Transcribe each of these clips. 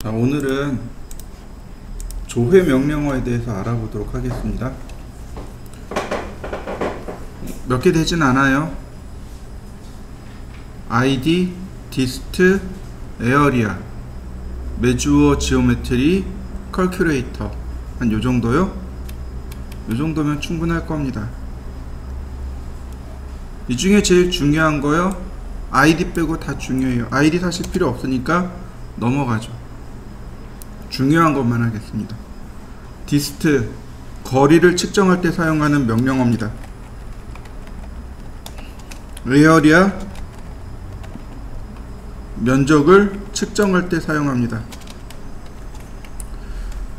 자, 오늘은 조회 명령어에 대해서 알아보도록 하겠습니다. 몇 개 되진 않아요. ID, 디스트, 에어리아, 메주어, 지오메트리, 컬큘레이터 한 요정도요? 요정도면 충분할 겁니다. 이 중에 제일 중요한 거요, ID 빼고 다 중요해요. ID 사실 필요 없으니까 넘어가죠. 중요한 것만 하겠습니다. 디스트, 거리를 측정할 때 사용하는 명령어입니다. 에어리아, 면적을 측정할 때 사용합니다.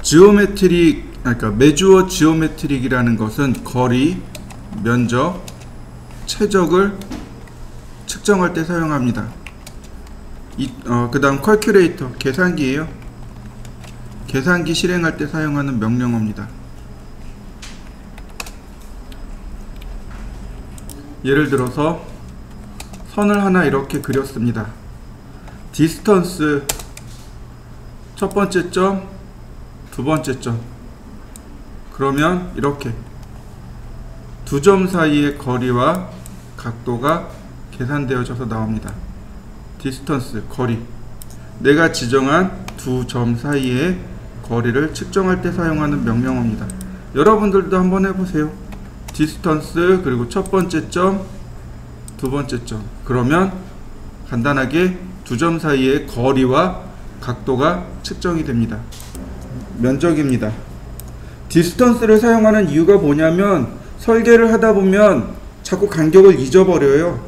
지오메트릭, 그러니까 메주어 지오메트릭이라는 것은 거리, 면적, 최적을 측정할 때 사용합니다. 그 다음 컬큘레이터, 계산기예요. 계산기 실행할 때 사용하는 명령어입니다. 예를 들어서 선을 하나 이렇게 그렸습니다. 디스턴스, 첫 번째 점, 두 번째 점. 그러면 이렇게 두 점 사이의 거리와 각도가 계산되어져서 나옵니다. 디스턴스, 거리. 내가 지정한 두 점 사이의 거리를 측정할 때 사용하는 명령어입니다. 여러분들도 한번 해보세요. 디스턴스, 그리고 첫 번째 점, 두 번째 점. 그러면 간단하게 두 점 사이의 거리와 각도가 측정이 됩니다. 면적입니다. 디스턴스를 사용하는 이유가 뭐냐면, 설계를 하다 보면 자꾸 간격을 잊어버려요.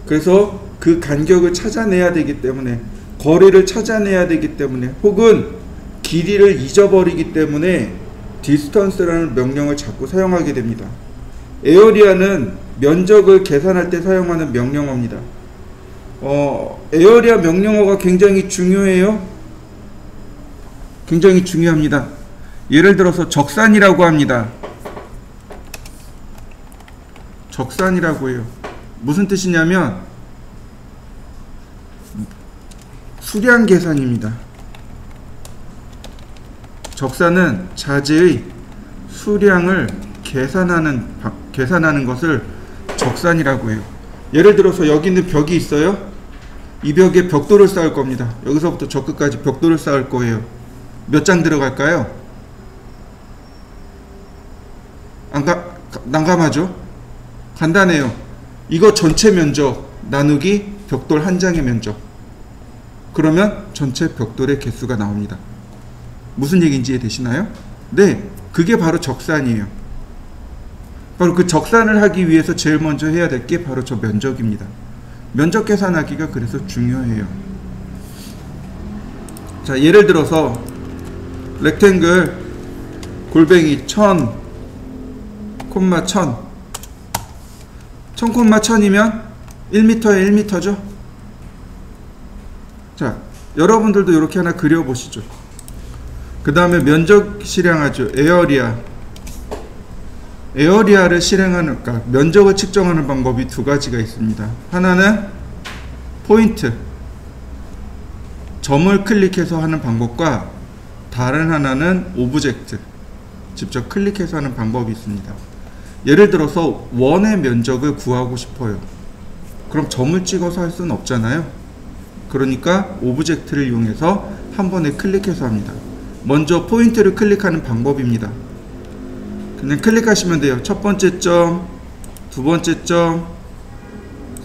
그래서 그 간격을 찾아내야 되기 때문에, 거리를 찾아내야 되기 때문에, 혹은 길이를 잊어버리기 때문에 디스턴스라는 명령을 자꾸 사용하게 됩니다. 에어리아는 면적을 계산할 때 사용하는 명령어입니다. 에어리아 명령어가 굉장히 중요해요. 굉장히 중요합니다. 예를 들어서 적산이라고 합니다. 적산이라고 해요. 무슨 뜻이냐면 수량 계산입니다. 적산은 자재의 수량을 계산하는 것을 적산이라고 해요. 예를 들어서 여기 있는 벽이 있어요. 이 벽에 벽돌을 쌓을 겁니다. 여기서부터 저 끝까지 벽돌을 쌓을 거예요. 몇 장 들어갈까요? 난감하죠? 간단해요. 이거 전체 면적 나누기 벽돌 한 장의 면적. 그러면 전체 벽돌의 개수가 나옵니다. 무슨 얘기인지 이해되시나요? 네, 그게 바로 적산이에요. 바로 그 적산을 하기 위해서 제일 먼저 해야 될 게 바로 저 면적입니다. 면적 계산하기가 그래서 중요해요. 자, 예를 들어서 렉탱글 골뱅이 1000, 1000 1000이면 1m에 1m죠. 자, 여러분들도 이렇게 하나 그려보시죠. 그 다음에 면적 실행하죠. 에어리아를 실행하는, 그러니까 면적을 측정하는 방법이 두 가지가 있습니다. 하나는 포인트, 점을 클릭해서 하는 방법과, 다른 하나는 오브젝트, 직접 클릭해서 하는 방법이 있습니다. 예를 들어서 원의 면적을 구하고 싶어요. 그럼 점을 찍어서 할 수는 없잖아요. 그러니까 오브젝트를 이용해서 한 번에 클릭해서 합니다. 먼저 포인트를 클릭하는 방법입니다. 그냥 클릭하시면 돼요. 첫 번째 점, 두 번째 점,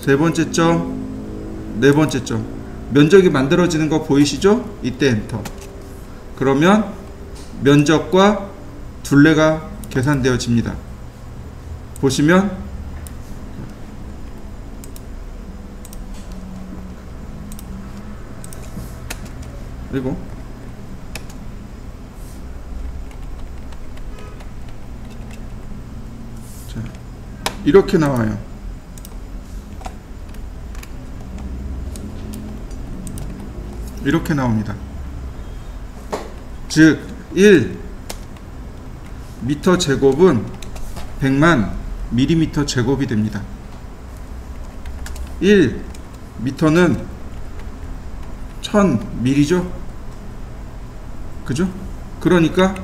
세 번째 점, 네 번째 점. 면적이 만들어지는 거 보이시죠? 이때 엔터. 그러면 면적과 둘레가 계산되어집니다. 보시면 그리고 자, 이렇게 나와요. 이렇게 나옵니다. 즉 1m 제곱은 100만 밀리미터 제곱이 됩니다. 1m는 1000ml죠. 그죠? 그러니까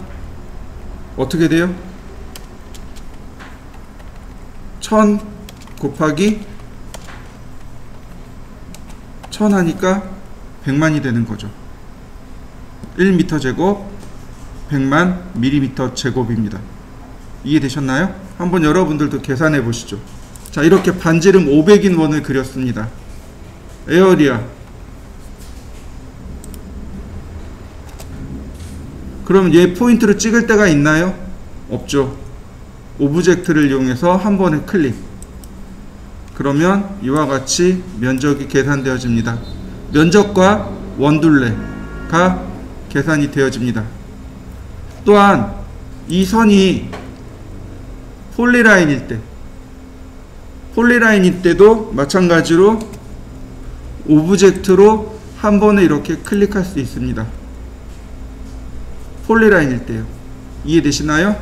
어떻게 돼요? 1000 곱하기 1000 하니까 100만이 되는 거죠. 1m 제곱 100만 밀리미터 제곱입니다. 이해되셨나요? 한번 여러분들도 계산해 보시죠. 자, 이렇게 반지름 500인 원을 그렸습니다. 에어리아. 그럼 얘 포인트로 찍을 데가 있나요? 없죠. 오브젝트를 이용해서 한 번에 클릭. 그러면 이와 같이 면적이 계산되어집니다. 면적과 원둘레가 계산이 되어집니다. 또한 이 선이 폴리라인일 때도 마찬가지로 오브젝트로 한 번에 이렇게 클릭할 수 있습니다. 폴리라인일 때요. 이해되시나요?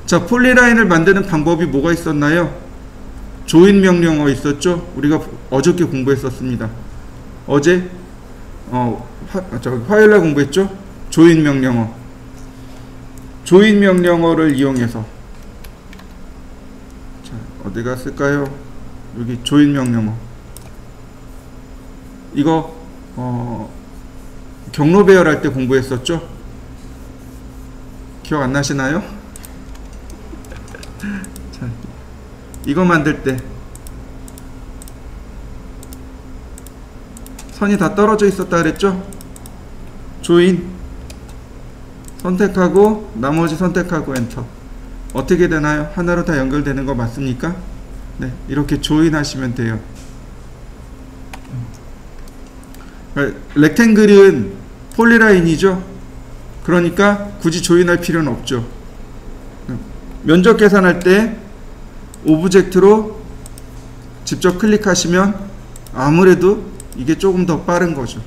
자, 폴리라인을 만드는 방법이 뭐가 있었나요? 조인 명령어 있었죠? 우리가 어저께 공부했었습니다. 어제 화요일날 공부했죠? 조인 명령어. 조인 명령어를 이용해서, 자, 어디 갔을까요? 여기 조인 명령어. 이거 경로 배열할 때 공부했었죠? 기억 안 나시나요? 자, 이거 만들 때 선이 다 떨어져 있었다 그랬죠? 조인 선택하고 나머지 선택하고 엔터. 어떻게 되나요? 하나로 다 연결되는 거 맞습니까? 네, 이렇게 조인 하시면 돼요. 렉탱글은 폴리라인이죠. 그러니까 굳이 조인할 필요는 없죠. 면적 계산할 때 오브젝트로 직접 클릭하시면 아무래도 이게 조금 더 빠른 거죠.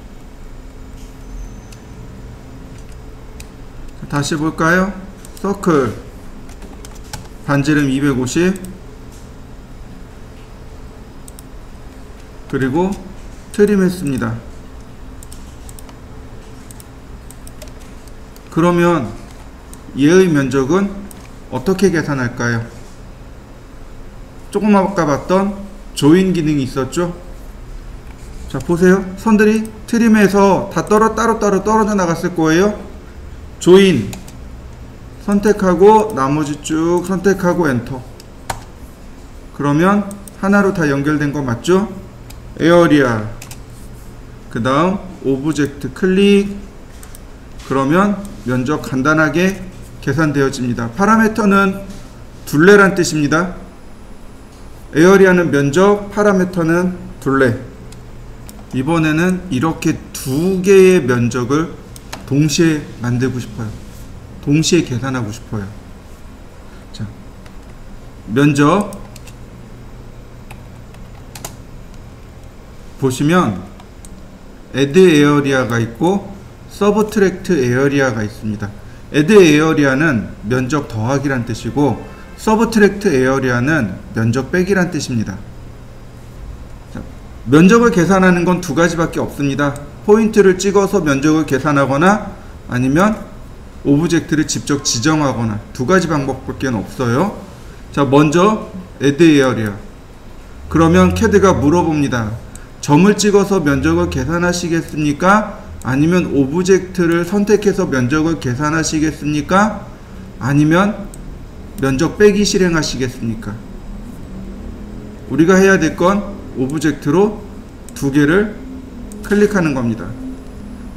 다시 볼까요? 서클 반지름 250 그리고 트림 했습니다. 그러면 얘의 면적은 어떻게 계산할까요? 조금 아까 봤던 조인 기능이 있었죠? 자, 보세요. 선들이 트림에서 다 따로따로 떨어져 나갔을 거예요. 조인 선택하고 나머지 쭉 선택하고 엔터. 그러면 하나로 다 연결된 거 맞죠? 에어리아 그 다음 오브젝트 클릭. 그러면 면적 간단하게 계산되어집니다. 파라미터는 둘레란 뜻입니다. 에어리아는 면적, 파라미터는 둘레. 이번에는 이렇게 두 개의 면적을 동시에 만들고 싶어요. 동시에 계산하고 싶어요. 자, 면적 보시면 add area가 있고 subtract area가 있습니다. add area는 면적 더하기란 뜻이고 subtract area는 면적 빼기란 뜻입니다. 자, 면적을 계산하는 건 두 가지밖에 없습니다. 포인트를 찍어서 면적을 계산하거나 아니면 오브젝트를 직접 지정하거나 두 가지 방법밖에 없어요. 자, 먼저 add area. 그러면 CAD가 물어봅니다. 점을 찍어서 면적을 계산하시겠습니까? 아니면 오브젝트를 선택해서 면적을 계산하시겠습니까? 아니면 면적 빼기 실행하시겠습니까? 우리가 해야 될 건 오브젝트로 두 개를 클릭하는 겁니다.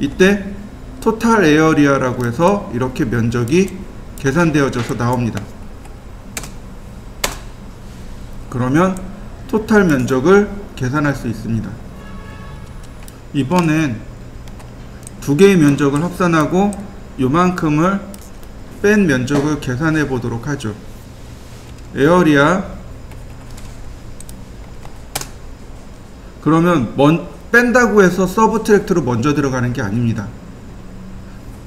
이때 토탈 에어리아라고 해서 이렇게 면적이 계산되어져서 나옵니다. 그러면 토탈 면적을 계산할 수 있습니다. 이번엔 두 개의 면적을 합산하고 요만큼을 뺀 면적을 계산해 보도록 하죠. 에어리아. 그러면 뺀다고 해서 서브트랙트로 먼저 들어가는 게 아닙니다.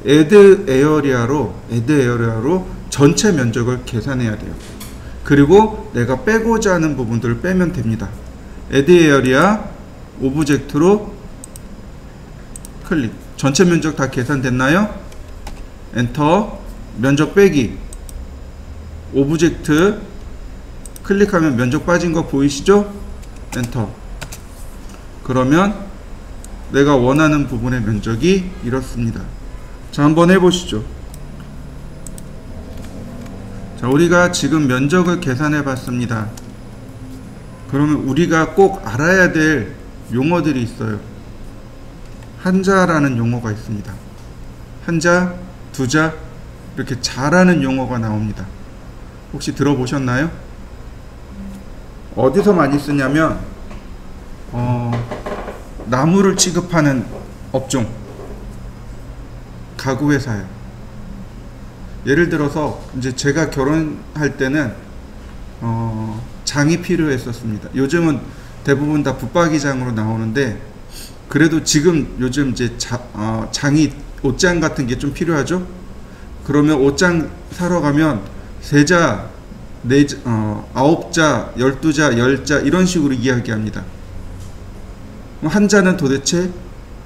add area로 전체 면적을 계산해야 돼요. 그리고 내가 빼고자 하는 부분들을 빼면 됩니다. add area 오브젝트로 클릭. 전체 면적 다 계산됐나요? 엔터. 면적 빼기. 오브젝트 클릭하면 면적 빠진 거 보이시죠? 엔터. 그러면 내가 원하는 부분의 면적이 이렇습니다. 자, 한번 해보시죠. 자, 우리가 지금 면적을 계산해 봤습니다. 그러면 우리가 꼭 알아야 될 용어들이 있어요. 한자라는 용어가 있습니다. 한자, 두자, 이렇게 자라는 용어가 나옵니다. 혹시 들어보셨나요? 어디서 많이 쓰냐면 나무를 취급하는 업종, 가구회사요. 예를 들어서 이제 제가 결혼할 때는 장이 필요했었습니다. 요즘은 대부분 다 붙박이장으로 나오는데, 그래도 지금 요즘 이제 장이, 옷장 같은 게 좀 필요하죠. 그러면 옷장 사러 가면 세자, 아홉 자, 12자, 10자 이런 식으로 이야기합니다. 한 자는 도대체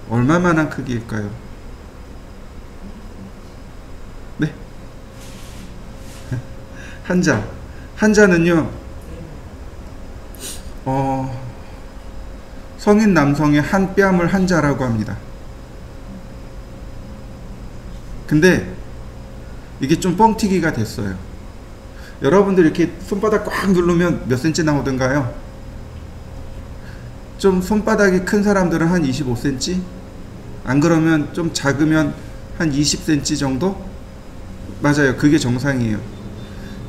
얼마만한 크기일까요? 네? 한자는요, 성인 남성의 한 뺨을 한자라고 합니다. 근데 이게 좀 뻥튀기가 됐어요. 여러분들 이렇게 손바닥 꽉 누르면 몇 센치 나오던가요? 좀 손바닥이 큰 사람들은 한 25cm? 안 그러면 좀 작으면 한 20cm 정도? 맞아요. 그게 정상이에요.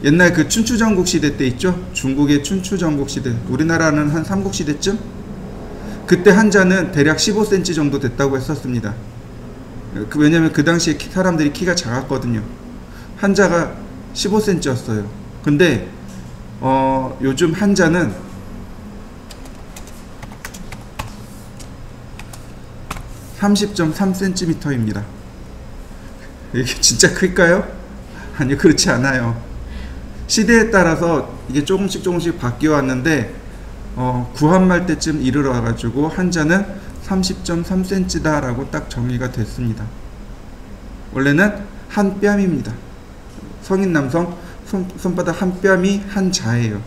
옛날 그 춘추전국 시대 때 있죠? 중국의 춘추전국 시대, 우리나라는 한 삼국시대쯤? 그때 한자는 대략 15cm 정도 됐다고 했었습니다. 왜냐면 그 당시에 사람들이 키가 작았거든요. 한자가 15cm였어요. 근데 요즘 한자는 30.3cm입니다. 이게 진짜 클까요? 아니요, 그렇지 않아요. 시대에 따라서 이게 조금씩 바뀌어 왔는데, 구한말 때쯤 이르러 와가지고 한자는 30.3cm다 라고 딱 정의가 됐습니다. 원래는 한 뺨입니다. 성인 남성 손바닥 한 뺨이 한 자예요.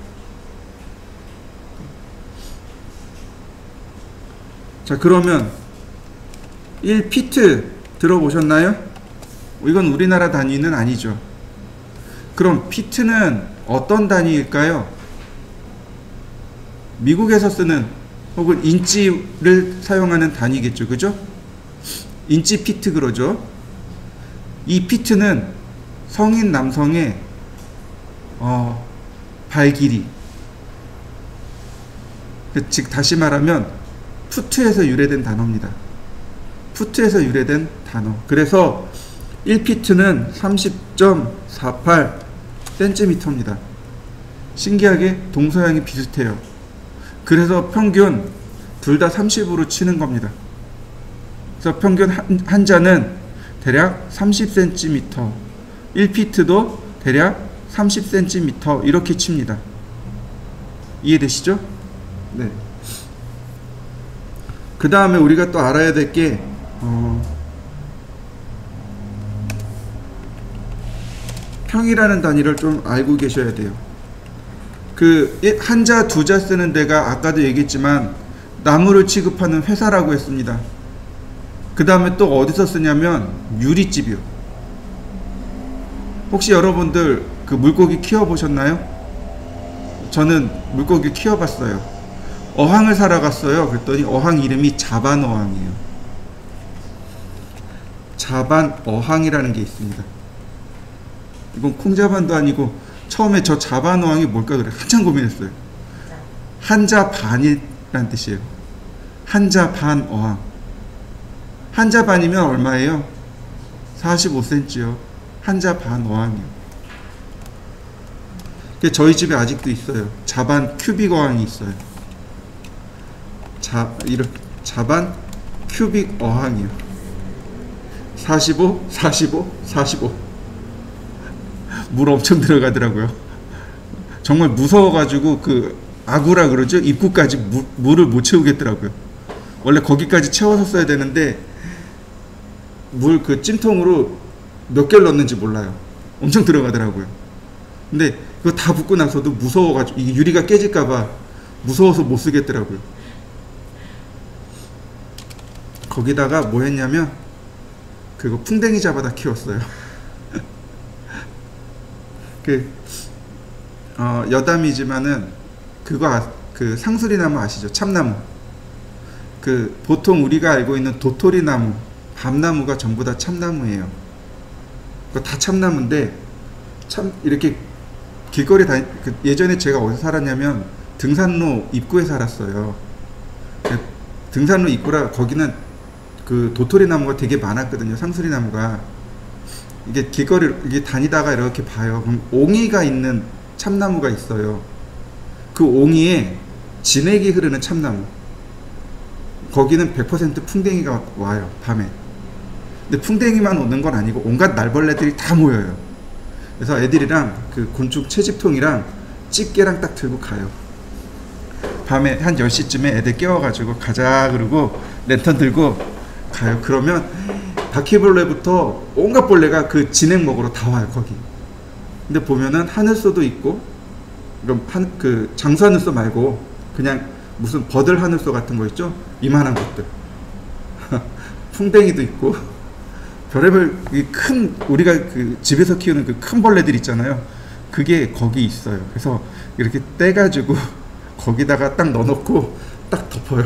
자, 그러면 1피트 들어보셨나요? 이건 우리나라 단위는 아니죠. 그럼 피트는 어떤 단위일까요? 미국에서 쓰는 혹은 인치를 사용하는 단위겠죠. 그죠? 인치 피트 그러죠. 이 피트는 성인 남성의 발 길이, 즉 다시 말하면 푸트에서 유래된 단어입니다. 푸트에서 유래된 단어. 그래서 1피트는 30.48cm입니다. 신기하게 동서양이 비슷해요. 그래서 평균 둘 다 30으로 치는 겁니다. 그래서 평균 한자는 대략 30cm, 1피트도 대략 30cm 이렇게 칩니다. 이해되시죠? 네. 그 다음에 우리가 또 알아야 될 게 평이라는 단위를 좀 알고 계셔야 돼요. 그 한자 두자 쓰는 데가 아까도 얘기했지만 나무를 취급하는 회사라고 했습니다. 그 다음에 또 어디서 쓰냐면 유리집이요. 혹시 여러분들 그 물고기 키워보셨나요? 저는 물고기 키워봤어요. 어항을 사러 갔어요. 그랬더니 어항 이름이 자반어항이에요. 자반어항이라는 게 있습니다. 이건 콩자반도 아니고 처음에 저 자반어항이 뭘까 그래 한참 고민했어요. 한자반이란 뜻이에요. 한자반어항. 한자반이면 얼마예요? 45cm요. 한자반어항이요. 저희 집에 아직도 있어요. 자반 큐빅 어항이 있어요. 이렇게 자반 큐빅 어항이요. 45, 45, 45. 물 엄청 들어가더라고요. 정말 무서워가지고 그 아구라 그러죠. 입구까지 물을 못 채우겠더라고요. 원래 거기까지 채워서 써야 되는데 물 그 찜통으로 몇 개를 넣었는지 몰라요. 엄청 들어가더라고요. 근데 그거 다 붓고 나서도 무서워가지고, 이게 유리가 깨질까봐 무서워서 못 쓰겠더라고요. 거기다가 뭐 했냐면 그거 풍뎅이 잡아다 키웠어요. 여담이지만은 그거 그 상수리나무 아시죠? 참나무. 그 보통 우리가 알고 있는 도토리나무, 밤나무가 전부 다 참나무예요. 그거 다 참나무인데, 참 이렇게 길거리 예전에 제가 어디서 살았냐면 등산로 입구에 살았어요. 등산로 입구라 거기는 그 도토리 나무가 되게 많았거든요. 상수리 나무가. 이게 길거리 이게 다니다가 이렇게 봐요. 그럼 옹이가 있는 참나무가 있어요. 그 옹이에 진액이 흐르는 참나무. 거기는 100% 풍뎅이가 와요, 밤에. 근데 풍뎅이만 오는 건 아니고 온갖 날벌레들이 다 모여요. 그래서 애들이랑 그 곤충 채집통이랑 집게랑 딱 들고 가요. 밤에 한 10시쯤에 애들 깨워가지고 가자 그러고 랜턴 들고 가요. 그러면 바퀴벌레부터 온갖 벌레가 그 진액 먹으러 다 와요, 거기. 근데 보면은 하늘소도 있고, 그 장수하늘소 말고 그냥 무슨 버들 하늘소 같은 거 있죠? 이만한 것들. 풍뎅이도 있고, 별의별 큰, 우리가 그 집에서 키우는 그 큰 벌레들 있잖아요. 그게 거기 있어요. 그래서 이렇게 떼가지고 거기다가 딱 넣어놓고 딱 덮어요.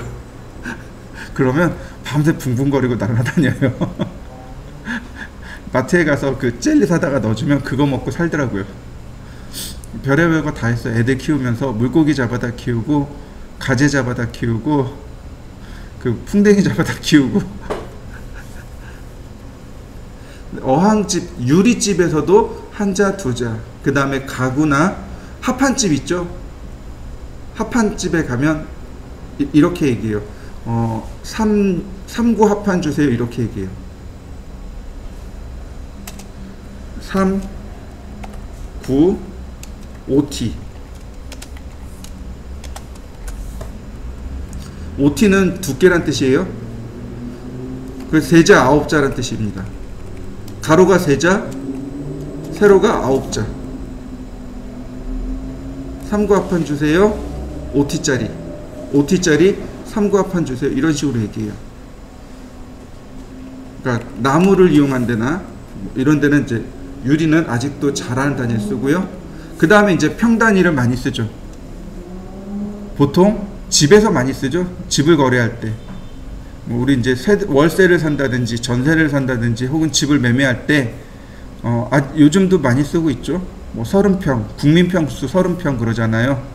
그러면 밤새 붕붕거리고 날아다녀요. 마트에 가서 그 젤리 사다가 넣어주면 그거 먹고 살더라고요. 별의별 거 다 했어요. 애들 키우면서 물고기 잡아다 키우고, 가재 잡아다 키우고, 그 풍뎅이 잡아다 키우고. 어항집, 유리집에서도 한자, 두자, 그 다음에 가구나 합판집 있죠? 합판집에 가면 이렇게 얘기해요. 3구 합판 주세요. 이렇게 얘기해요. 3, 9, OT. OT는 두께란 뜻이에요. 그 세자 9자란 뜻입니다. 가로가 세자, 세로가 9자. 3구 합판 주세요. OT짜리. OT짜리 3구 합판 주세요. 이런 식으로 얘기해요. 그러니까 나무를 이용한 데나 이런 데는 이제 유리는 아직도 잘하는 단위를 쓰고요. 그 다음에 이제 평단위를 많이 쓰죠. 보통 집에서 많이 쓰죠. 집을 거래할 때. 우리 이제 월세를 산다든지 전세를 산다든지 혹은 집을 매매할 때 요즘도 많이 쓰고 있죠. 뭐 30평, 국민평수 30평 그러잖아요.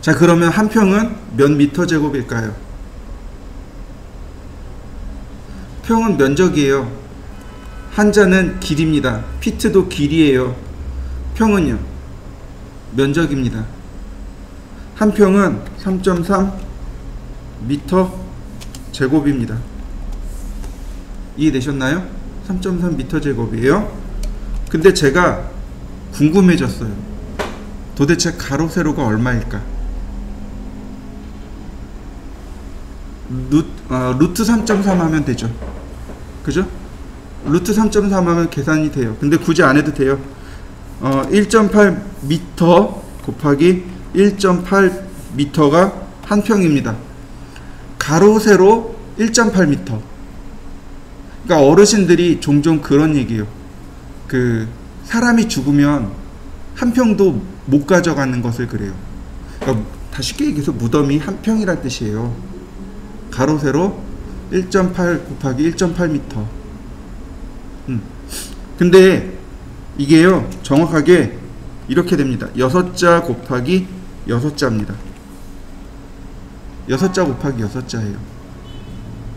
자, 그러면 한 평은 몇 미터 제곱일까요? 평은 면적이에요. 한자는 길입니다. 피트도 길이에요. 평은요? 면적입니다. 한 평은 3.3 미터 제곱입니다. 이해되셨나요? 3.3 미터 제곱이에요. 근데 제가 궁금해졌어요. 도대체 가로 세로가 얼마일까? 루트 3.3 하면 되죠. 그죠? 루트 3.3 하면 계산이 돼요. 근데 굳이 안 해도 돼요. 1.8 미터 곱하기 1.8 미터가 한 평입니다. 가로 세로 1.8 미터. 그러니까 어르신들이 종종 그런 얘기해요. 그 사람이 죽으면 한 평도 못 가져가는 것을 그래요. 그러니까 다 쉽게 얘기해서 무덤이 한 평이란 뜻이에요. 가로 세로 1.8 곱하기 1.8 미터. 근데 이게요 정확하게 이렇게 됩니다. 6자 곱하기 6자입니다. 6자 곱하기 6자예요.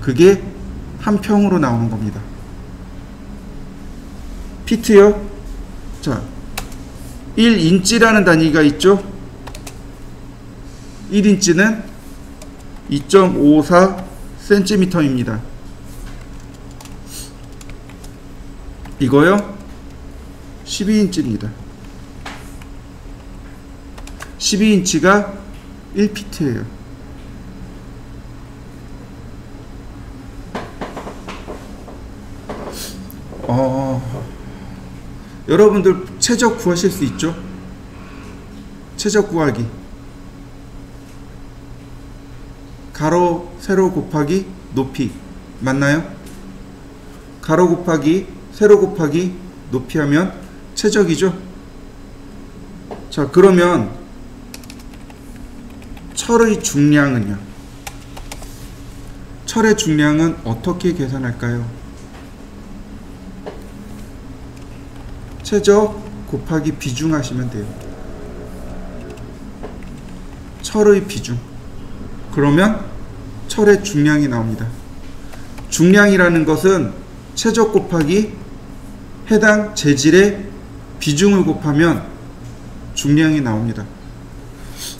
그게 한 평으로 나오는 겁니다. 피트요. 자, 1인치라는 단위가 있죠. 1인치는 2.54cm입니다. 이거요 12인치입니다. 12인치가 1피트예요. 여러분들 최적 구하실 수 있죠? 최적 구하기. 가로 세로 곱하기 높이 맞나요? 가로 곱하기 세로 곱하기 높이 하면 최적이죠? 자, 그러면 철의 중량은요? 철의 중량은 어떻게 계산할까요? 최적 곱하기 비중 하시면 돼요. 철의 비중. 그러면 철의 중량이 나옵니다. 중량이라는 것은 최적 곱하기 해당 재질의 비중을 곱하면 중량이 나옵니다.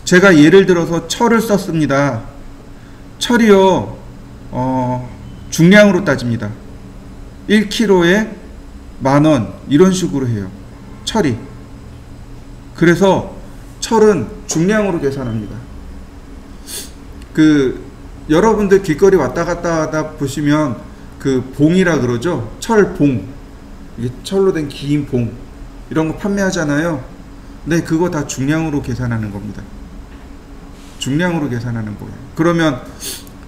제가 예를 들어서 철을 썼습니다. 철이요, 중량으로 따집니다. 1kg에 10,000원 이런 식으로 해요. 철이. 그래서 철은 중량으로 계산합니다. 여러분들 길거리 왔다 갔다 하다 보시면 봉이라 그러죠. 철봉. 이게 철로 된 긴 봉. 이런 거 판매하잖아요. 네, 그거 다 중량으로 계산하는 겁니다. 중량으로 계산하는 거예요. 그러면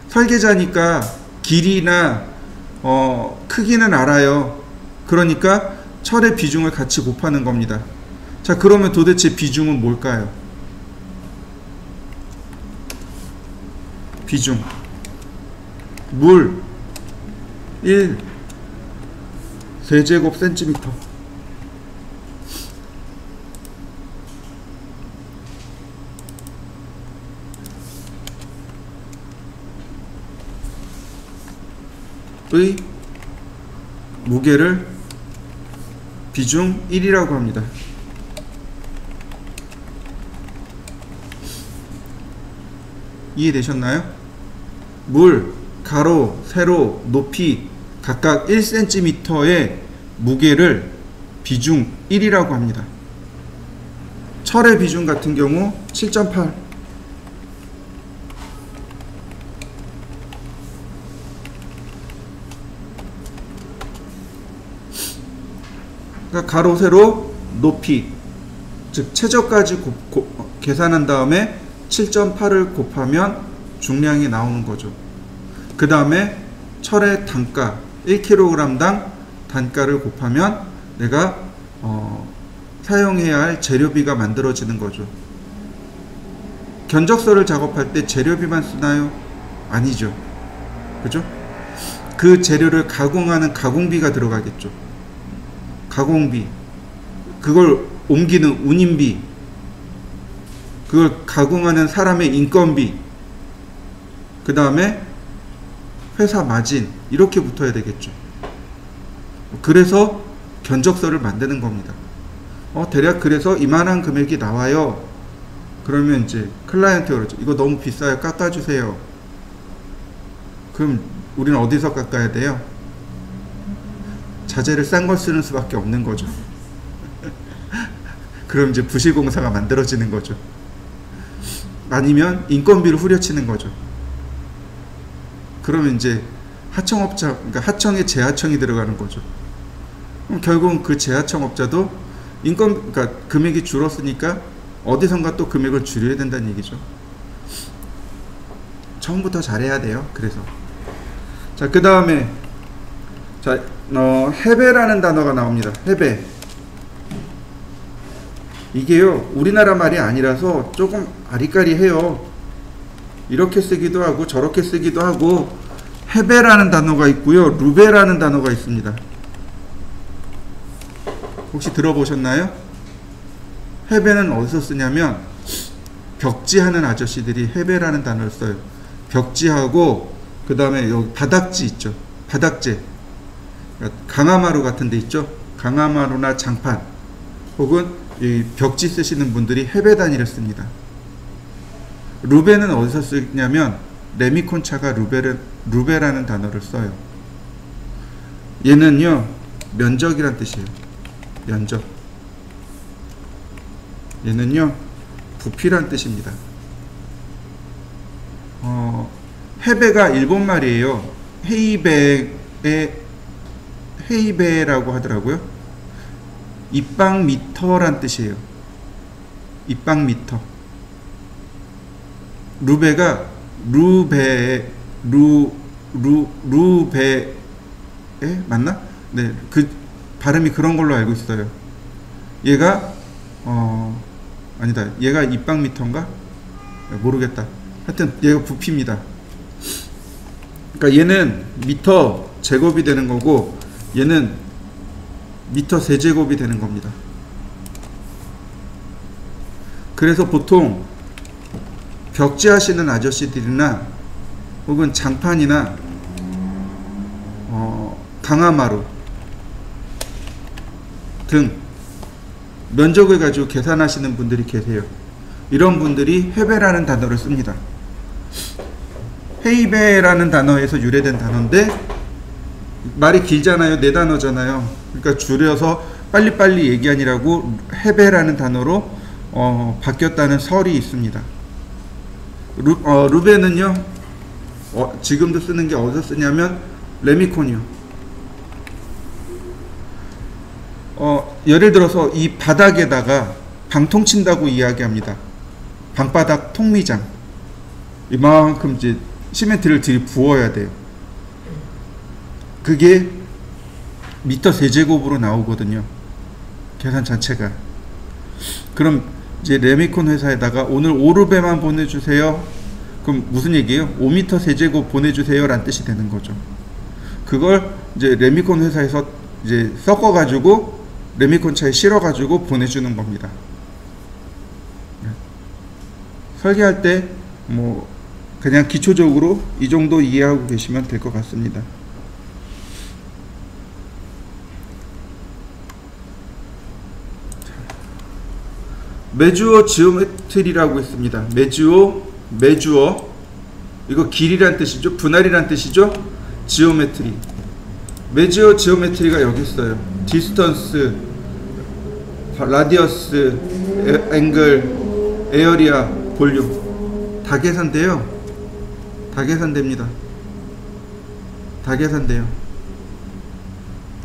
설계자니까 길이나 크기는 알아요. 그러니까 철의 비중을 같이 곱하는 겁니다. 자, 그러면 도대체 비중은 뭘까요? 비중. 물 1 세제곱 센티미터. 의 무게를 비중 1이라고 합니다. 이해되셨나요? 물, 가로, 세로, 높이 각각 1cm의 무게를 비중 1이라고 합니다. 철의 비중 같은 경우 7.8. 그러니까 가로, 세로, 높이, 즉 최저까지 계산한 다음에 7.8을 곱하면 중량이 나오는 거죠. 그 다음에 철의 단가 1kg당 단가를 곱하면 내가 사용해야 할 재료비가 만들어지는 거죠. 견적서를 작업할 때 재료비만 쓰나요? 아니죠. 그죠? 그 재료를 가공하는 가공비가 들어가겠죠. 가공비, 그걸 옮기는 운임비, 그걸 가공하는 사람의 인건비, 그 다음에 회사 마진, 이렇게 붙어야 되겠죠. 그래서 견적서를 만드는 겁니다. 대략 그래서 이만한 금액이 나와요. 그러면 이제 클라이언트가 그러죠. 이거 너무 비싸요. 깎아주세요. 그럼 우리는 어디서 깎아야 돼요? 자재를 싼 걸 쓰는 수밖에 없는 거죠. 그럼 이제 부실공사가 만들어지는 거죠. 아니면 인건비를 후려치는 거죠. 그러면 이제 하청업자, 그러니까 하청에 재하청이 들어가는 거죠. 그럼 결국은 그 재하청업자도 그러니까 금액이 줄었으니까 어디선가 또 금액을 줄여야 된다는 얘기죠. 처음부터 잘해야 돼요. 그래서 자, 그 다음에 자, 해배라는 단어가 나옵니다. 해배. 이게요, 우리나라 말이 아니라서 조금 아리까리해요. 이렇게 쓰기도 하고 저렇게 쓰기도 하고. 해배라는 단어가 있고요, 루베라는 단어가 있습니다. 혹시 들어보셨나요? 해배는 어디서 쓰냐면 벽지하는 아저씨들이 해배라는 단어를 써요. 벽지하고 그 다음에 여기 바닥지 있죠. 바닥재. 강화마루 같은 데 있죠. 강화마루나 장판 혹은 이 벽지 쓰시는 분들이 해배단위를 씁니다. 루베는 어디서 쓰냐면 레미콘차가 루베라는 단어를 써요. 얘는요, 면적이란 뜻이에요. 면적. 얘는요, 부피란 뜻입니다. 해배가 일본 말이에요. 헤이베라고 하더라고요. 입방미터란 뜻이에요. 입방미터. 루베가 루베에 맞나? 네, 그 발음이 그런 걸로 알고 있어요. 얘가 아니다. 얘가 입방미터인가? 모르겠다. 하여튼 얘가 부피입니다. 그러니까 얘는 미터 제곱이 되는 거고 얘는 미터 세제곱이 되는 겁니다. 그래서 보통 벽지 하시는 아저씨들이나 혹은 장판이나 강화마루 등 면적을 가지고 계산하시는 분들이 계세요. 이런 분들이 헤베라는 단어를 씁니다. 헤이베라는 단어에서 유래된 단어인데 말이 길잖아요. 네 단어잖아요. 그러니까 줄여서 빨리빨리 얘기하니라고 헤베라는 단어로 바뀌었다는 설이 있습니다. 루베는요, 지금도 쓰는 게 어디서 쓰냐면 레미콘이요. 예를 들어서 이 바닥에다가 방통 친다고 이야기합니다. 방바닥 통미장. 이만큼 이제 시멘트를 들이부어야 돼요. 그게 미터 세제곱으로 나오거든요. 계산 자체가. 그럼 이제 레미콘 회사에다가 오늘 5루베만 보내주세요. 그럼 무슨 얘기예요? 5m 세제곱 보내주세요 라는 뜻이 되는 거죠. 그걸 이제 레미콘 회사에서 이제 섞어가지고 레미콘 차에 실어가지고 보내주는 겁니다. 설계할 때 뭐 그냥 기초적으로 이 정도 이해하고 계시면 될 것 같습니다. 메주어 지오메트리라고 있습니다. 메주어 이거 길이란 뜻이죠. 분할이란 뜻이죠. 지오메트리. 메주어 지오메트리가 여기 있어요. 디스턴스, 라디어스, 앵글, 에어리아, 볼륨 다 계산돼요. 다 계산됩니다. 다 계산돼요.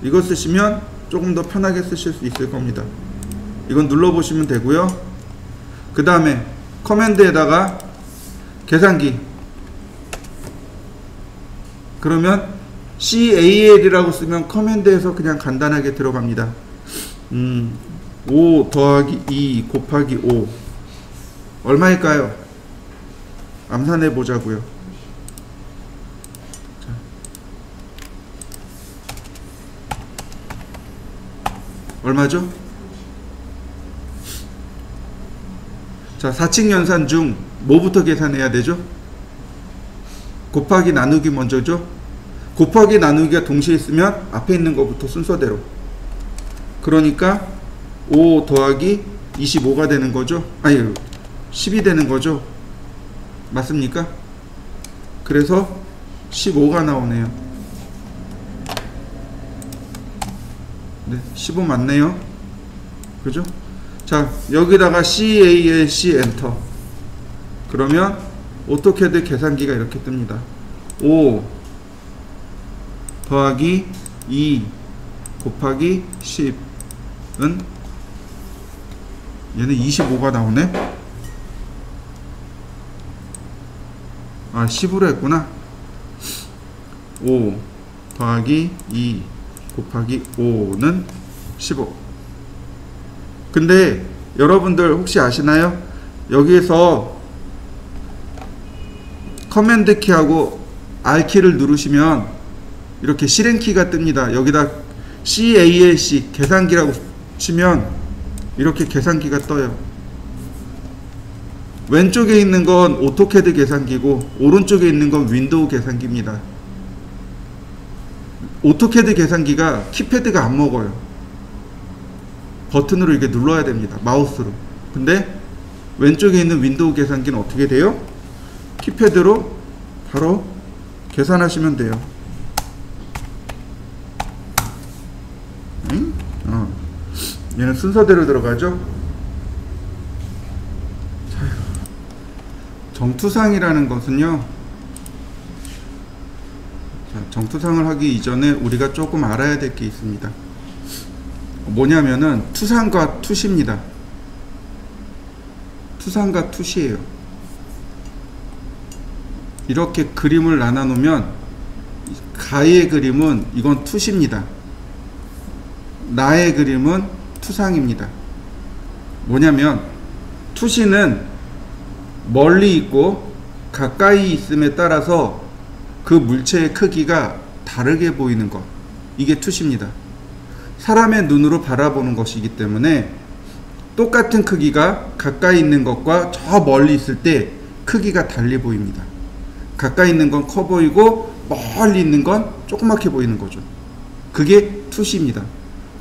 이거 쓰시면 조금 더 편하게 쓰실 수 있을 겁니다. 이건 눌러보시면 되고요. 그 다음에 커맨드에다가 계산기 그러면 CAL이라고 쓰면 커맨드에서 그냥 간단하게 들어갑니다. 5 더하기 2 곱하기 5 얼마일까요? 암산해 보자고요. 얼마죠? 자, 4칙 연산 중 뭐부터 계산해야 되죠? 곱하기 나누기 먼저죠? 곱하기 나누기가 동시에 있으면 앞에 있는 것부터 순서대로. 그러니까 5 더하기 25가 되는 거죠? 아니 10이 되는 거죠? 맞습니까? 그래서 15가 나오네요. 네, 15 맞네요. 그죠? 자, 여기다가 CALC 엔터. 그러면 오토캐드 계산기가 이렇게 뜹니다. 5 더하기 2 곱하기 10은 얘는 25가 나오네. 아, 10으로 했구나. 5 더하기 2 곱하기 5는 15. 근데 여러분들 혹시 아시나요? 여기에서 커맨드 키하고 R 키를 누르시면 이렇게 실행키가 뜹니다. 여기다 CALC 계산기라고 치면 이렇게 계산기가 떠요. 왼쪽에 있는 건 오토캐드 계산기고 오른쪽에 있는 건 윈도우 계산기입니다. 오토캐드 계산기가 키패드가 안 먹어요. 버튼으로 이렇게 눌러야 됩니다. 마우스로. 근데 왼쪽에 있는 윈도우 계산기는 어떻게 돼요? 키패드로 바로 계산하시면 돼요. 응? 얘는 순서대로 들어가죠. 정투상이라는 것은요, 정투상을 하기 이전에 우리가 조금 알아야 될 게 있습니다. 뭐냐면은 투상과 투시입니다. 투상과 투시예요. 이렇게 그림을 나눠 놓으면 가의 그림은 이건 투시입니다. 나의 그림은 투상입니다. 뭐냐면 투시는 멀리 있고 가까이 있음에 따라서 그 물체의 크기가 다르게 보이는 것, 이게 투시입니다. 사람의 눈으로 바라보는 것이기 때문에 똑같은 크기가 가까이 있는 것과 저 멀리 있을 때 크기가 달리 보입니다. 가까이 있는 건 커 보이고 멀리 있는 건 조그맣게 보이는 거죠. 그게 투시입니다.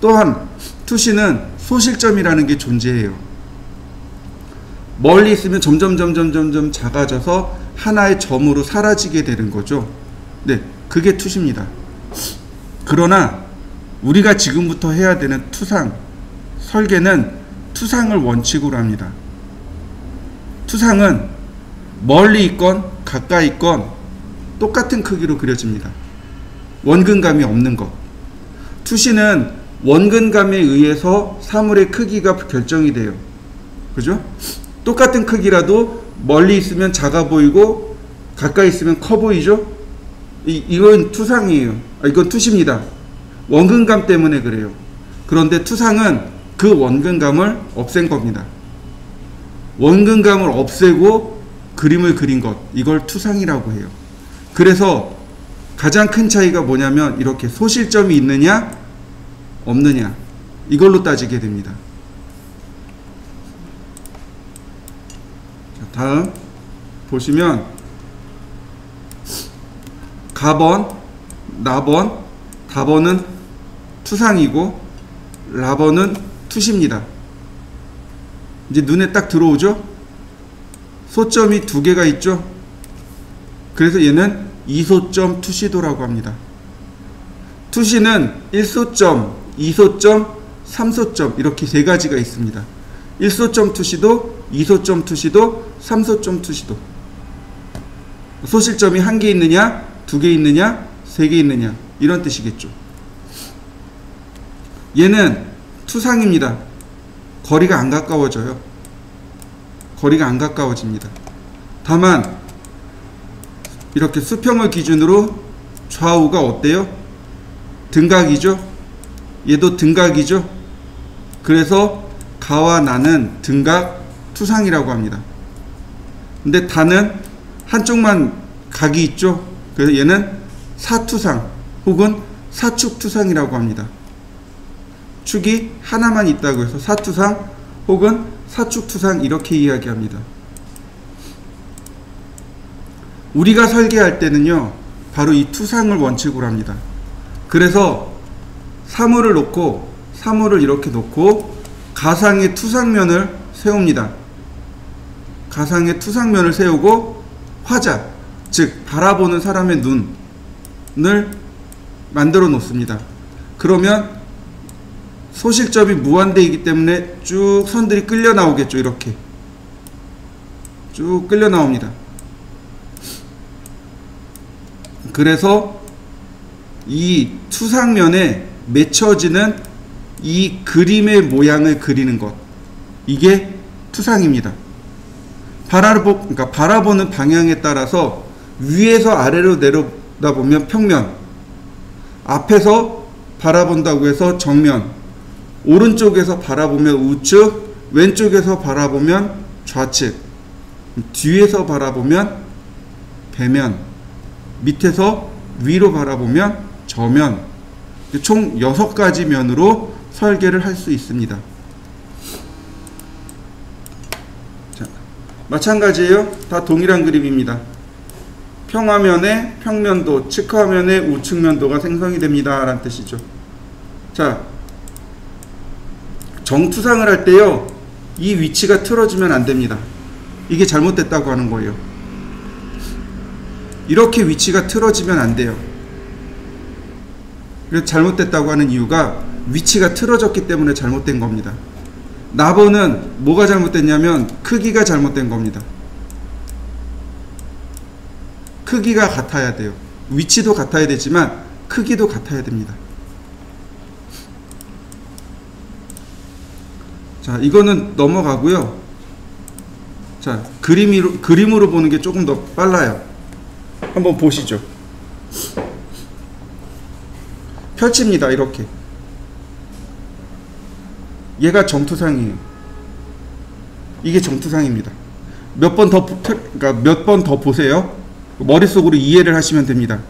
또한 투시는 소실점이라는 게 존재해요. 멀리 있으면 점점 작아져서 하나의 점으로 사라지게 되는 거죠. 네, 그게 투시입니다. 그러나 우리가 지금부터 해야 되는 투상, 설계는 투상을 원칙으로 합니다. 투상은 멀리 있건 가까이 있건 똑같은 크기로 그려집니다. 원근감이 없는 것. 투시는 원근감에 의해서 사물의 크기가 결정이 돼요. 그죠? 똑같은 크기라도 멀리 있으면 작아 보이고 가까이 있으면 커 보이죠? 이건 투상이에요. 이건 투시입니다. 원근감 때문에 그래요. 그런데 투상은 그 원근감을 없앤 겁니다. 원근감을 없애고 그림을 그린 것, 이걸 투상이라고 해요. 그래서 가장 큰 차이가 뭐냐면 이렇게 소실점이 있느냐 없느냐, 이걸로 따지게 됩니다. 다음 보시면 가번, 나번, 다번은 투상이고 라번은 투시입니다. 이제 눈에 딱 들어오죠? 소점이 두 개가 있죠? 그래서 얘는 이소점 투시도라고 합니다. 투시는 1소점, 2소점, 3소점 이렇게 세 가지가 있습니다. 1소점 투시도, 2소점 투시도, 3소점 투시도. 소실점이 한 개 있느냐, 두 개 있느냐, 세 개 있느냐, 이런 뜻이겠죠. 얘는 투상입니다. 거리가 안 가까워져요. 거리가 안 가까워집니다. 다만 이렇게 수평을 기준으로 좌우가 어때요? 등각이죠. 얘도 등각이죠. 그래서 가와 나는 등각 투상이라고 합니다. 근데 다는 한쪽만 각이 있죠. 그래서 얘는 사투상 혹은 사축투상이라고 합니다. 축이 하나만 있다고 해서 사투상 혹은 사축투상 이렇게 이야기합니다. 우리가 설계할 때는요, 바로 이 투상을 원칙으로 합니다. 그래서 사물을 놓고, 사물을 이렇게 놓고 가상의 투상면을 세웁니다. 가상의 투상면을 세우고 화자, 즉 바라보는 사람의 눈을 만들어 놓습니다. 그러면 소실점이 무한대이기 때문에 쭉 선들이 끌려 나오겠죠. 이렇게 쭉 끌려 나옵니다. 그래서 이 투상면에 맺혀지는 이 그림의 모양을 그리는 것, 이게 투상입니다. 그러니까 바라보는 방향에 따라서 위에서 아래로 내려다보면 평면, 앞에서 바라본다고 해서 정면, 오른쪽에서 바라보면 우측, 왼쪽에서 바라보면 좌측, 뒤에서 바라보면 배면, 밑에서 위로 바라보면 저면, 총 6가지 면으로 설계를 할 수 있습니다. 자, 마찬가지예요. 다 동일한 그림입니다. 평화면에 평면도, 측화면에 우측면도가 생성이 됩니다 라는 뜻이죠. 자, 정투상을 할 때요, 이 위치가 틀어지면 안 됩니다. 이게 잘못됐다고 하는 거예요. 이렇게 위치가 틀어지면 안 돼요. 그래서 잘못됐다고 하는 이유가 위치가 틀어졌기 때문에 잘못된 겁니다. 나번은 뭐가 잘못됐냐면 크기가 잘못된 겁니다. 크기가 같아야 돼요. 위치도 같아야 되지만 크기도 같아야 됩니다. 자, 이거는 넘어가고요. 자, 그림으로 보는 게 조금 더 빨라요. 한번 보시죠. 펼칩니다. 이렇게. 얘가 정투상이에요. 이게 정투상입니다. 몇 번 더, 그러니까 몇 번 더 보세요. 머릿속으로 이해를 하시면 됩니다.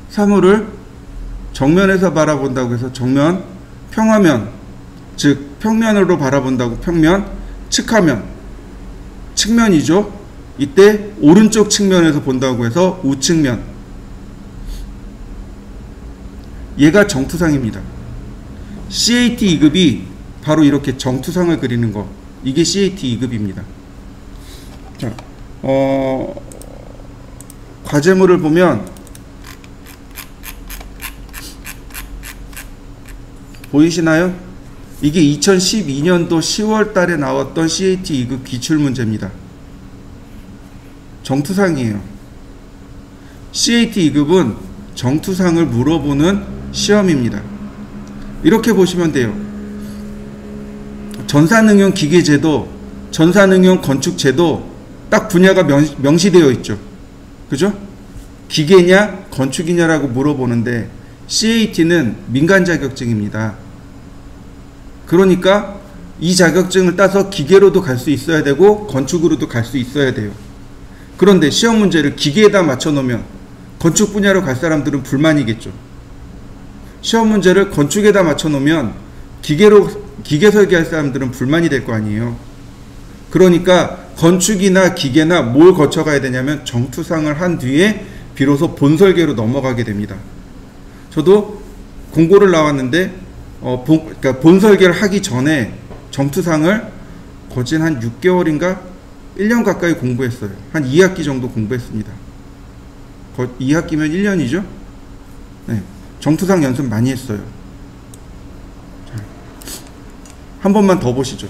사물을 정면에서 바라본다고 해서 정면, 평화면, 즉 평면으로 바라본다고 평면, 측하면, 측면이죠. 이때 오른쪽 측면에서 본다고 해서 우측면. 얘가 정투상입니다. CAT 2급이 바로 이렇게 정투상을 그리는 거. 이게 CAT 2급입니다. 자, 과제물을 보면 보이시나요? 이게 2012년도 10월 달에 나왔던 CAT 2급 기출문제입니다. 정투상이에요. CAT 2급은 정투상을 물어보는 시험입니다. 이렇게 보시면 돼요. 전산응용 기계제도, 전산응용 건축제도 딱 분야가 명시되어 있죠. 그죠? 기계냐 건축이냐라고 물어보는데 CAT는 민간 자격증입니다. 그러니까 이 자격증을 따서 기계로도 갈 수 있어야 되고 건축으로도 갈 수 있어야 돼요. 그런데 시험 문제를 기계에다 맞춰 놓으면 건축 분야로 갈 사람들은 불만이겠죠. 시험 문제를 건축에다 맞춰 놓으면 기계 설계할 사람들은 불만이 될 거 아니에요. 그러니까 건축이나 기계나 뭘 거쳐가야 되냐면 정투상을 한 뒤에 비로소 본설계로 넘어가게 됩니다. 저도 공고를 나왔는데 그러니까 본설계를 하기 전에 정투상을 거진 한 6개월인가 1년 가까이 공부했어요. 한 2학기 정도 공부했습니다. 2학기면 1년이죠? 네, 정투상 연습 많이 했어요. 자, 한 번만 더 보시죠.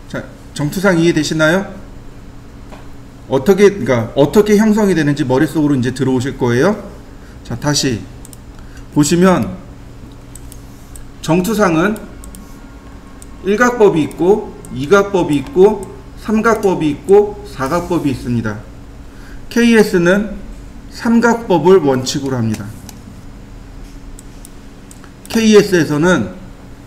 자, 정투상 이해되시나요? 그러니까 어떻게 형성이 되는지 머릿속으로 이제 들어오실 거예요. 자, 다시 보시면 정투상은 일각법이 있고 이각법이 있고 삼각법이 있고 사각법이 있습니다. KS는 삼각법을 원칙으로 합니다. KS에서는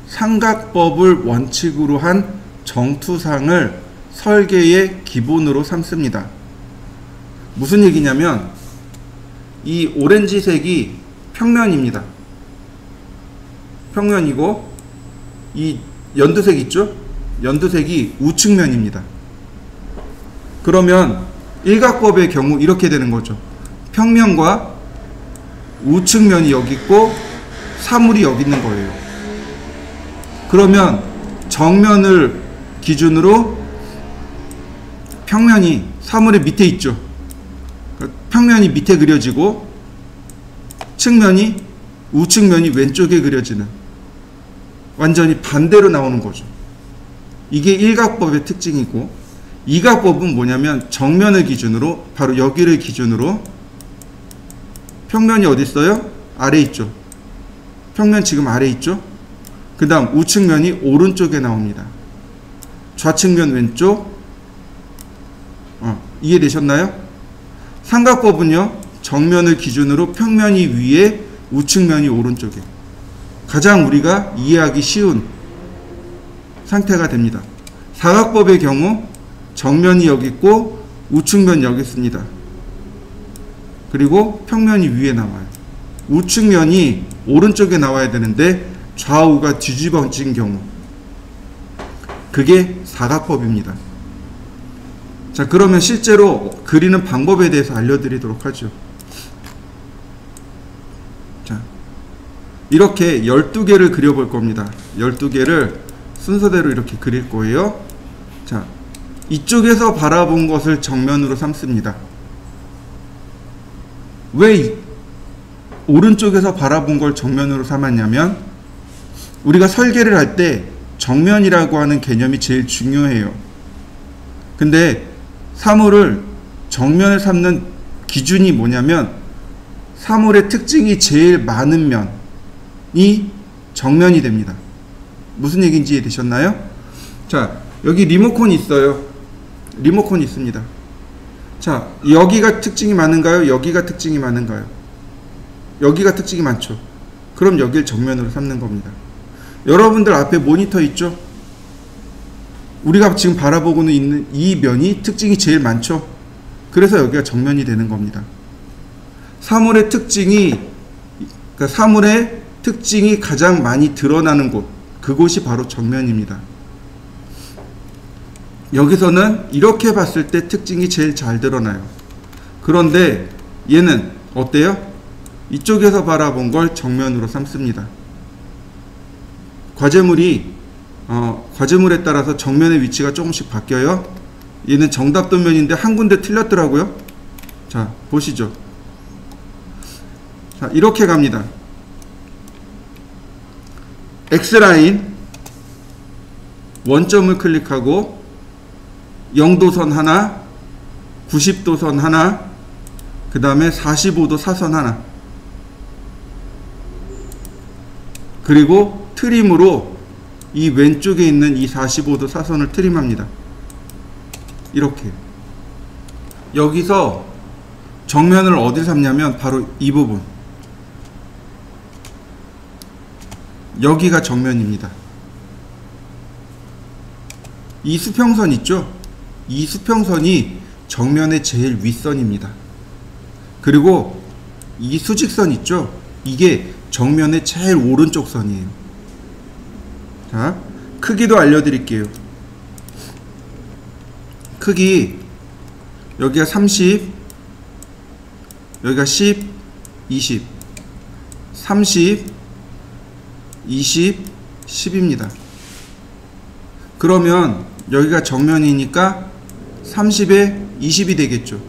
삼각법을 원칙으로 한 정투상을 설계의 기본으로 삼습니다. 무슨 얘기냐면 이 오렌지색이 평면입니다. 평면이고 이 연두색 있죠? 연두색이 우측면입니다. 그러면 일각법의 경우 이렇게 되는 거죠. 평면과 우측면이 여기 있고 사물이 여기 있는 거예요. 그러면 정면을 기준으로 평면이 사물의 밑에 있죠. 평면이 밑에 그려지고 측면이 우측면이 왼쪽에 그려지는 완전히 반대로 나오는 거죠. 이게 일각법의 특징이고 이각법은 뭐냐면 정면을 기준으로 바로 여기를 기준으로 평면이 어디 있어요? 아래 있죠. 평면 지금 아래 있죠. 그 다음 우측면이 오른쪽에 나옵니다. 좌측면 왼쪽. 이해되셨나요? 삼각법은요 정면을 기준으로 평면이 위에 우측면이 오른쪽에 가장 우리가 이해하기 쉬운 상태가 됩니다. 사각법의 경우 정면이 여기 있고 우측면 여기 있습니다. 그리고 평면이 위에 나와요. 우측면이 오른쪽에 나와야 되는데 좌우가 뒤집어진 경우 그게 사각법입니다. 자, 그러면 실제로 그리는 방법에 대해서 알려드리도록 하죠. 자, 이렇게 12개를 그려볼 겁니다. 12개를 순서대로 이렇게 그릴 거예요. 자, 이쪽에서 바라본 것을 정면으로 삼습니다. 왜 오른쪽에서 바라본 걸 정면으로 삼았냐면, 우리가 설계를 할 때 정면이라고 하는 개념이 제일 중요해요. 근데 사물을 정면에 삼는 기준이 뭐냐면, 사물의 특징이 제일 많은 면이 정면이 됩니다. 무슨 얘기인지 이해되셨나요? 자, 여기 리모컨이 있어요. 리모컨이 있습니다. 자, 여기가 특징이 많은가요? 여기가 특징이 많은가요? 여기가 특징이 많죠. 그럼 여기를 정면으로 삼는 겁니다. 여러분들 앞에 모니터 있죠? 우리가 지금 바라보고는 있는 이 면이 특징이 제일 많죠? 그래서 여기가 정면이 되는 겁니다. 사물의 특징이, 그러니까 사물의 특징이 가장 많이 드러나는 곳, 그곳이 바로 정면입니다. 여기서는 이렇게 봤을 때 특징이 제일 잘 드러나요. 그런데 얘는 어때요? 이쪽에서 바라본 걸 정면으로 삼습니다. 과제물에 따라서 정면의 위치가 조금씩 바뀌어요. 얘는 정답도면인데 한 군데 틀렸더라고요. 자, 보시죠. 자, 이렇게 갑니다. X라인 원점을 클릭하고 0도선 하나, 90도선 하나, 그 다음에 45도 사선 하나, 그리고 트림으로 이 왼쪽에 있는 이 45도 사선을 트림합니다. 이렇게. 여기서 정면을 어디를 삼냐면 바로 이 부분, 여기가 정면입니다. 이 수평선 있죠? 이 수평선이 정면의 제일 윗선입니다. 그리고 이 수직선 있죠? 이게 정면의 제일 오른쪽 선이에요. 자, 크기도 알려드릴게요. 크기, 여기가 30, 여기가 10, 20, 30, 20, 10입니다. 그러면 여기가 정면이니까 30에 20이 되겠죠.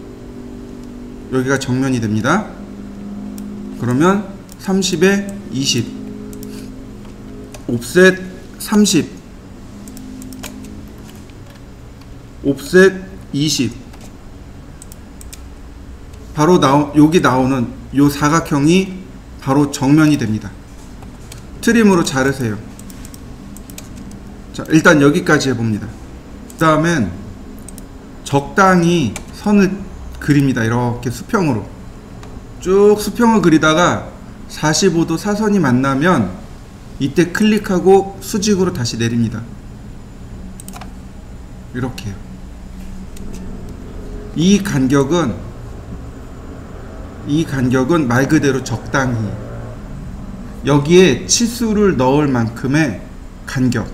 여기가 정면이 됩니다. 그러면 30에 20, 옵셋 30, 옵셋 20, 바로 여기 나오는 요 사각형이 바로 정면이 됩니다. 트림으로 자르세요. 자, 일단 여기까지 해봅니다. 그 다음엔 적당히 선을 그립니다. 이렇게 수평으로 쭉 수평을 그리다가 45도 사선이 만나면 이때 클릭하고 수직으로 다시 내립니다. 이렇게요. 이 간격은 말 그대로 적당히, 여기에 치수를 넣을 만큼의 간격을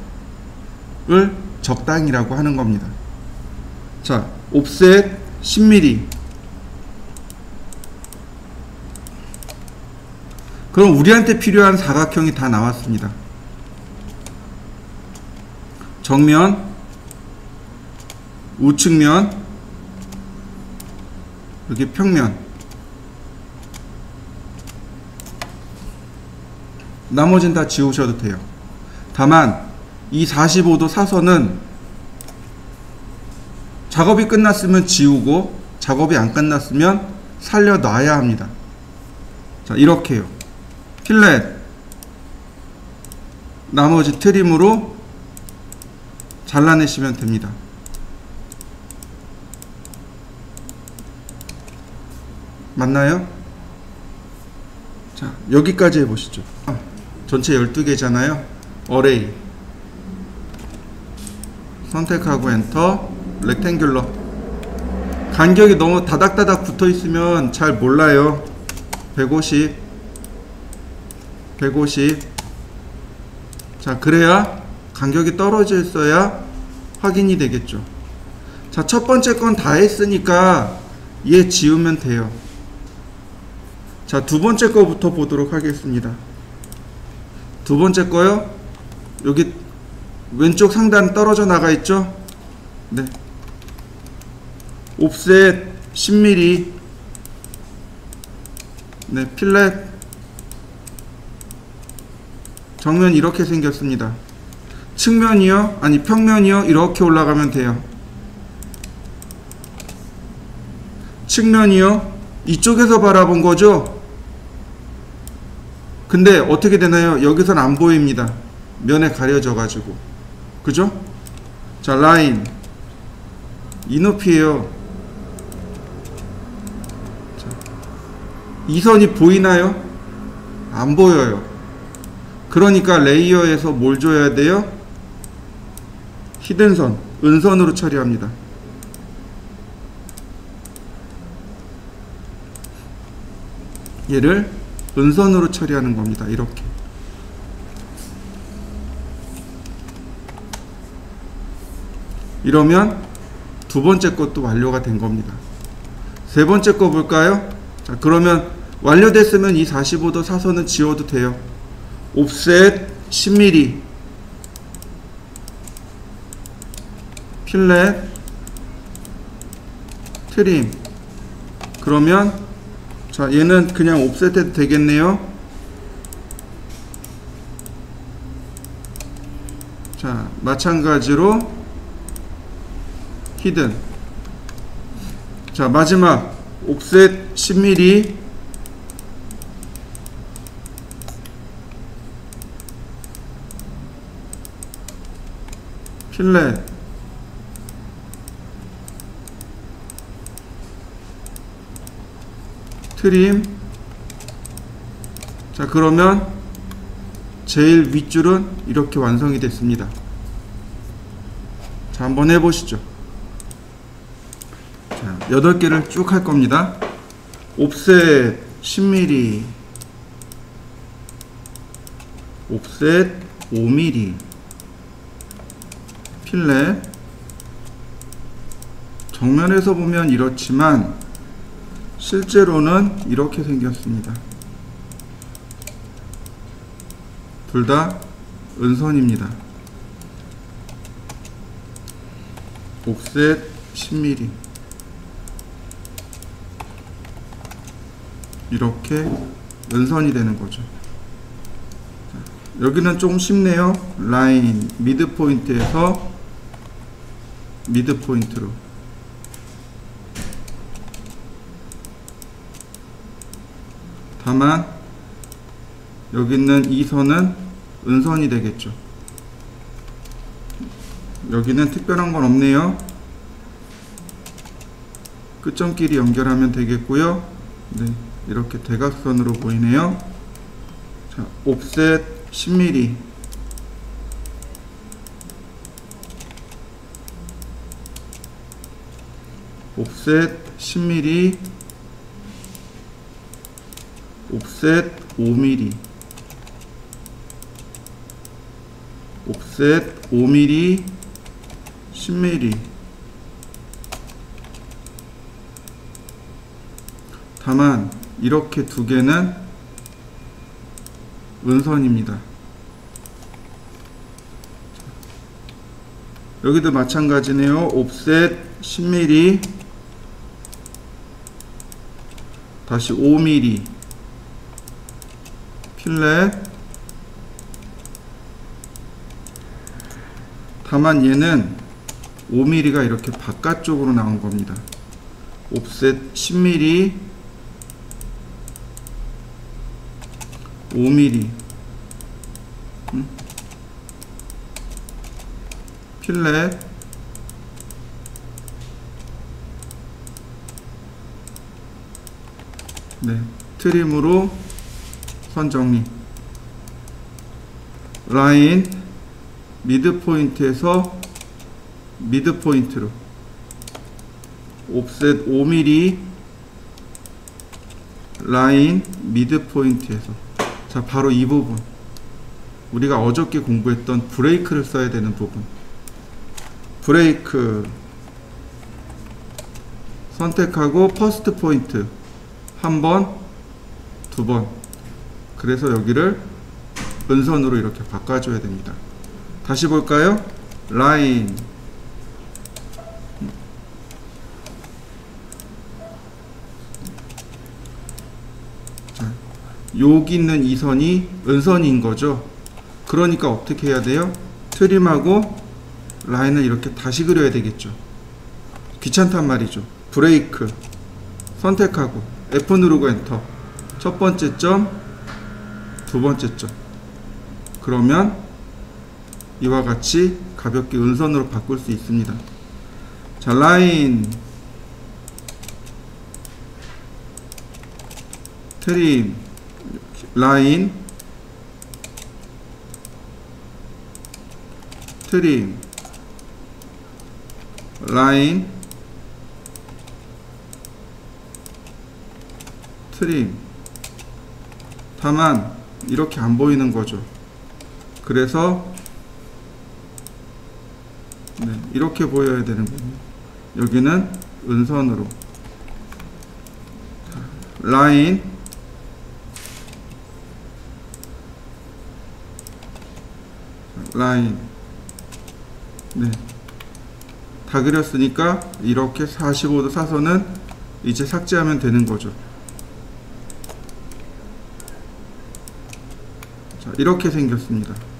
적당히라고 하는 겁니다. 자, 옵셋 10mm. 그럼 우리한테 필요한 사각형이 다 나왔습니다. 정면, 우측면, 여기 평면. 나머지는 다 지우셔도 돼요. 다만 이 45도 사선은 작업이 끝났으면 지우고, 작업이 안 끝났으면 살려놔야 합니다. 자, 이렇게요. 필렛, 나머지 트림으로 잘라내시면 됩니다. 맞나요? 자, 여기까지 해보시죠. 전체 12개잖아요. 어레이 선택하고 엔터. 렉탱귤러. 간격이 너무 다닥다닥 붙어 있으면 잘 몰라요. 150, 150. 자, 그래야 간격이 떨어져 있어야 확인이 되겠죠. 자, 첫 번째 건 다 했으니까 얘 지우면 돼요. 자, 두 번째 거부터 보도록 하겠습니다. 두 번째 거요. 여기 왼쪽 상단 떨어져 나가 있죠? 네. 옵셋 10mm. 네, 필렛. 정면 이렇게 생겼습니다. 측면이요? 아니, 평면이요? 이렇게 올라가면 돼요. 측면이요? 이쪽에서 바라본 거죠? 근데 어떻게 되나요? 여기선 안 보입니다. 면에 가려져 가지고. 그죠? 자, 라인. 이 높이에요. 자, 이 선이 보이나요? 안 보여요. 그러니까 레이어에서 뭘 줘야 돼요? 히든선, 은선으로 처리합니다. 얘를 은선으로 처리하는 겁니다. 이렇게. 이러면 두 번째 것도 완료가 된 겁니다. 세 번째 거 볼까요? 자, 그러면 완료됐으면 이 45도 사선은 지워도 돼요. 옵셋 10mm, 필렛, 트림. 그러면 자, 얘는 그냥 옵셋 해도 되겠네요. 자, 마찬가지로 히든. 자, 마지막 옵셋 10mm, 필렛, 트림. 자, 그러면 제일 윗줄은 이렇게 완성이 됐습니다. 자, 한번 해보시죠. 자, 8개를 쭉 할 겁니다. 옵셋 10mm, 옵셋 5mm, 필렛. 정면에서 보면 이렇지만 실제로는 이렇게 생겼습니다. 둘 다 은선입니다. 옵셋 10mm. 이렇게 은선이 되는 거죠. 자, 여기는 조금 쉽네요. 라인 미드 포인트에서 미드 포인트로. 다만 여기 있는 이 선은 은선이 되겠죠. 여기는 특별한 건 없네요. 끝점끼리 연결하면 되겠고요. 네, 이렇게 대각선으로 보이네요. 자, 옵셋 10mm, 옵셋 10mm, 옵셋 5mm, 옵셋 5mm, 10mm. 다만 이렇게 두 개는 은선입니다. 여기도 마찬가지네요. 옵셋 10mm, 다시 5mm, 필렛. 다만 얘는 5mm가 이렇게 바깥쪽으로 나온 겁니다. 옵셋 10mm, 5mm, 필렛. 네, 트림으로 선 정리. 라인 미드 포인트에서 미드 포인트로 옵셋 5mm, 라인 미드 포인트에서. 자, 바로 이 부분, 우리가 어저께 공부했던 브레이크를 써야 되는 부분. 브레이크 선택하고 퍼스트 포인트 한 번, 두 번. 그래서 여기를 은선으로 이렇게 바꿔줘야 됩니다. 다시 볼까요? 라인, 자, 여기 있는 이 선이 은선인 거죠. 그러니까 어떻게 해야 돼요? 트림하고 라인을 이렇게 다시 그려야 되겠죠. 귀찮단 말이죠. 브레이크 선택하고 F 누르고 엔터. 첫 번째 점, 두 번째 점. 그러면 이와 같이 가볍게 은선으로 바꿀 수 있습니다. 자, 라인, 트림, 라인, 트림, 라인, 트림. 다만 이렇게 안 보이는 거죠. 그래서 네, 이렇게 보여야 되는 거예요. 여기는 은선으로 라인, 라인, 네, 다 그렸으니까 이렇게 45도 사선은 이제 삭제하면 되는 거죠. 자, 이렇게 생겼습니다.